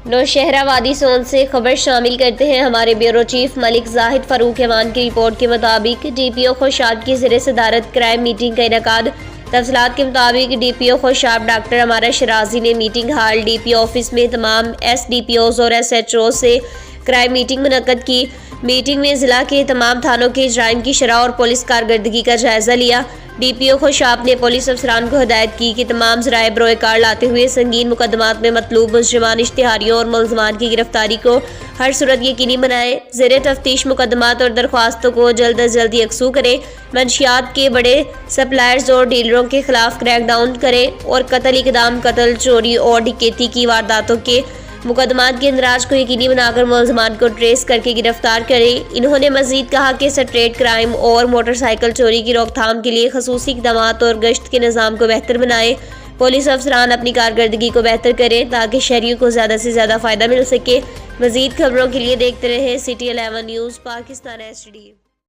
नौशहरा वादी सोन से खबर शामिल करते हैं। हमारे ब्यूरो चीफ मलिक जाहिद फारूक ईमान की रिपोर्ट के मुताबिक डीपीओ खुशाब की ज़रिए सदारत क्राइम मीटिंग का इनेकाद। तफसीलात के मुताबिक डीपीओ खुशाब डॉक्टर अमारा शराजी ने मीटिंग हाल डीपीओ ऑफिस में तमाम SDPOs और SHO से क्राइम मीटिंग मुनक्कद की। मीटिंग में ज़िला के तमाम थानों के जराइम की शरह और पुलिस कारकर्दगी का जायजा लिया। डीपीओ खुशाब ने पुलिस अफसरान को हिदायत की कि तमाम ज़राए बरोए कार लाते हुए संगीन मुकदमात में मतलूब मुजरिमान, इश्तिहारियों और मुलजमान की गिरफ्तारी को हर सूरत यकीनी बनाए। ज़ेरे तफ्तीश मुकदमात और दरख्वास्तों को जल्द अज जल्द यकसू करें। मंशियात के बड़े सप्लायर्स और डीलरों के खिलाफ क्रैकडाउन करें और कत्ल, इक़दाम, कत्ल, चोरी और डकैती की वारदातों के मुकदमात के इंदराज को यकीनी बनाकर मुलजमान को ट्रेस करके गिरफ्तार करें। इन्होंने मजीद कहा कि स्ट्रीट क्राइम और मोटरसाइकिल चोरी की रोकथाम के लिए खसूसी इक़दामात और गश्त के निज़ाम को बेहतर बनाएं। पुलिस अफसरान अपनी कारकर्दगी को बेहतर करें ताकि शहरियों को ज़्यादा से ज़्यादा फ़ायदा मिल सके। मज़ीद खबरों के लिए देखते रहें City 11 न्यूज़ पाकिस्तान HD।